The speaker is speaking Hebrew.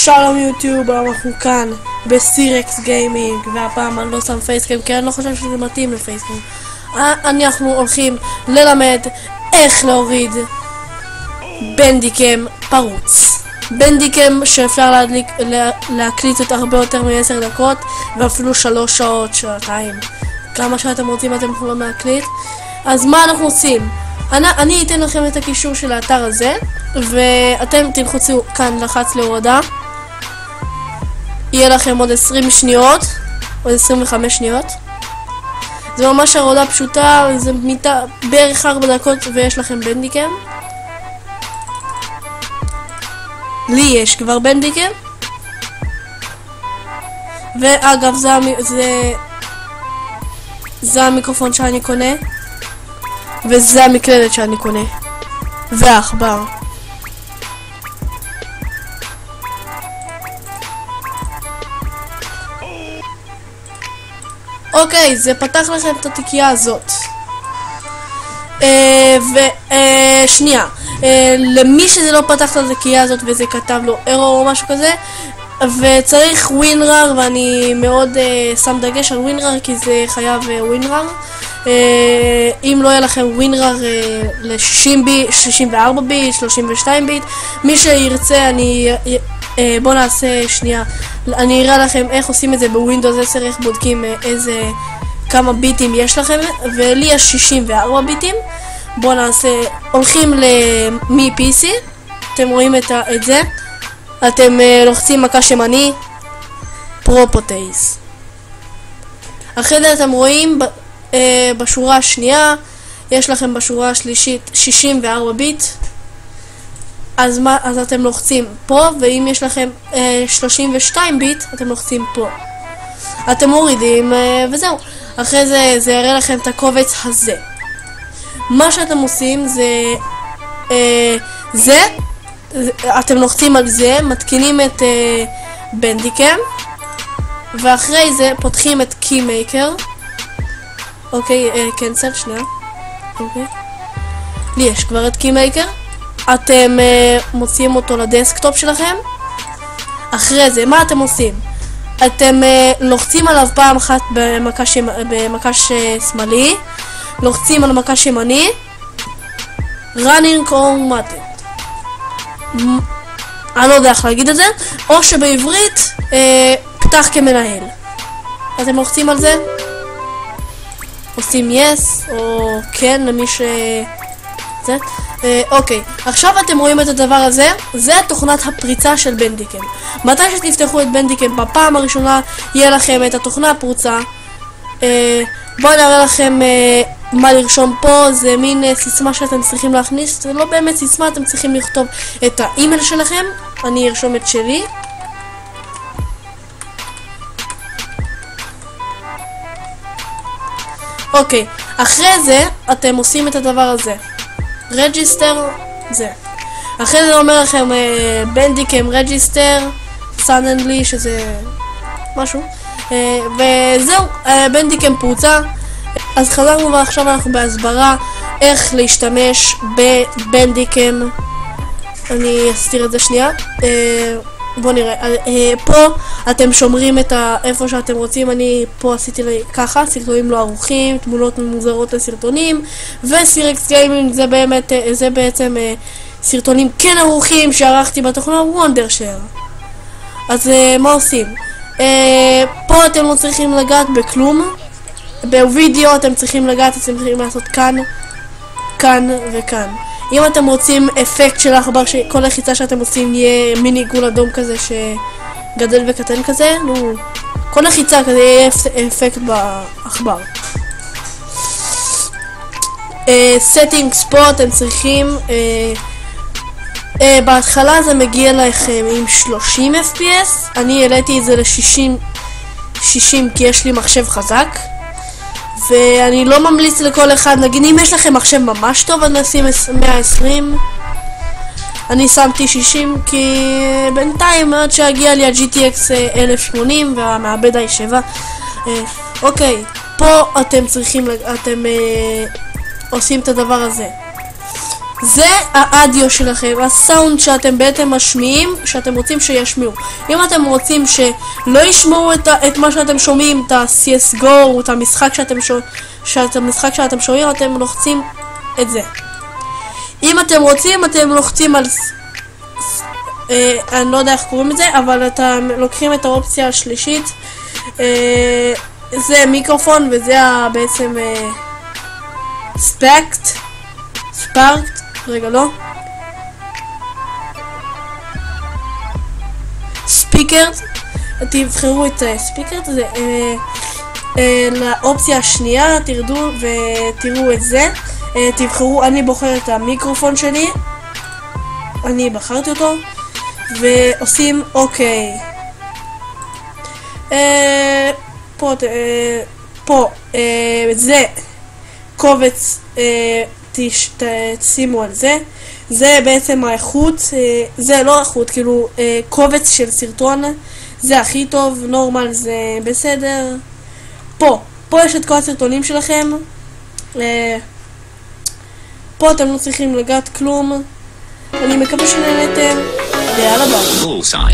שלום יוטיוב, אנחנו כאן בסירקס גיימינג, והפעם אני לא שם פייסקאם כי אני לא חושב שזה מתאים לפייסקאם. אנחנו הולכים ללמד איך להוריד בנדיקם פרוץ. בנדיקם שאפשר להקליט את הרבה יותר מ10 דקות ואפילו 3 שעות, שעתיים, כמה שאתם רוצים אתם יכולים להקליט. אז מה אנחנו עושים? אני אתן לכם את הקישור של האתר הזה, ואתם תלחצו כאן לחץ להורדה. יהיה לכם עוד 20 שניות, עוד 25 שניות. זה ממש הורדה פשוטה, זה בערך 4 דקות ויש לכם בנדיקם. לי יש כבר בנדיקם. ואגב, זה המיקרופון שאני קונה. וזה המקלדת שאני קונה. והעכבר. אוקיי, זה פתח לכם את התיקייה הזאת. שנייה. למי שזה לא פתח את התיקייה הזאת וזה כתב לו error או משהו כזה, וצריך WinRAR, ואני מאוד שם דגש על WinRAR כי זה חייב WinRAR. אם לא יהיה לכם WinRAR ל-60 ביט, 64 ביט, 32 ביט, מי שירצה, בוא נעשה שנייה, אני אראה לכם איך עושים את זה בווינדוס 10, איך בודקים כמה ביטים יש לכם, ולי יש 64 ביטים. בוא נעשה, הולכים מ-PC, אתם רואים את זה, אתם לוחצים מקש ימני, Properties. אחרי זה אתם רואים בשורה השנייה, יש לכם בשורה השלישית 64 ביט, אז אתם לוחצים פה, ואם יש לכם 32 ביט, אתם לוחצים פה. אתם מורידים וזהו. אחרי זה יראה לכם את הקובץ הזה. מה שאתם עושים זה אתם לוחצים על זה, מתקינים את בנדיקם, ואחרי זה פותחים את Keymaker. אוקיי, cancel שנייה. אוקיי. לי יש כבר את Keymaker. אתם מוציאים אותו לדסקטופ שלכם. אחרי זה, מה אתם עושים? אתם לוחצים עליו פעם אחת במקש שמאלי, לוחצים על מקש ימני, running automatic. אני לא יודע איך להגיד את זה, או שבעברית פתח כמנהל. אתם לוחצים על זה, עושים yes או כן למי זה. אוקיי, עכשיו אתם רואים את הדבר הזה, זה תוכנת הפריצה של בנדיקם. מתי שתפתחו את בנדיקם בפעם הראשונה יהיה לכם את התוכנה הפרוצה. בואו נראה לכם מה לרשום פה. זה מין סיסמה שאתם צריכים להכניס, זה לא באמת סיסמה, אתם צריכים לכתוב את האימייל שלכם. אני ארשום את שלי. אוקיי, אחרי זה אתם עושים את הדבר הזה, רג'יסטר, זה. אחרי זה אומר לכם בנדיקם רג'יסטר סדנלי, שזה משהו, וזהו, בנדיקם פרוצה. אז חזרנו ועכשיו אנחנו בהסברה איך להשתמש בבנדיקם. אני אסתיר את זה שנייה. בואו נראה, פה אתם שומרים את איפה שאתם רוצים. אני פה עשיתי ככה, סרטונים לא ערוכים, תמונות מוזרות לסרטונים, וסירקס גיימינג זה בעצם סרטונים כן ערוכים שערכתי בתוכנה וונדרשר. אז מה עושים? פה אתם לא צריכים לגעת בכלום. בווידאו אתם צריכים לגעת, אתם צריכים לעשות כאן, כאן וכאן. אם אתם רוצים אפקט של העכבר, שכל לחיצה שאתם עושים יהיה מיני עיגול אדום כזה שגדל וקטן כזה, כל לחיצה כזה יהיה אפקט בעכבר. settings פה אתם צריכים, בהתחלה זה מגיע לכם עם 30 fps, אני העליתי את זה ל-60 כי יש לי מחשב חזק, ואני לא ממליץ לכל אחד. נגיד אם יש לכם מחשב ממש טוב אז נשים 120, אני שמתי 60 כי בינתיים עד שהגיע לי ה-GTX 1080 והמעבד i7. אוקיי, פה אתם צריכים, אתם עושים את הדבר הזה. זה האדיו שלכם, הסאונד שאתם בעצם משמיעים, שאתם רוצים שישמיעו. אם אתם רוצים שלא ישמעו את מה שאתם שומעים, את ה-CSGO, את המשחק שאתם שומעים, אתם לוחצים את זה. אם אתם רוצים, אתם לוחצים על... אני לא יודע איך קוראים את זה, אבל אתם לוקחים את האופציה השלישית. זה מיקרופון, וזה בעצם... ספקט, רגע לא, ספיקר, תבחרו את ספיקר, זה לאופציה השנייה, תרדו ותראו את זה, תבחרו, אני בוחר את המיקרופון שלי, אני בחרתי אותו, ועושים אוקיי. פה, זה קובץ, תשימו על זה. זה בעצם האיכות, זה לא איכות, כאילו קובץ של סרטון, זה הכי טוב, נורמל זה בסדר. פה יש את כל הסרטונים שלכם, פה אתם לא צריכים לגעת כלום. אני מקווה שנהנתם, ויאללה ביי.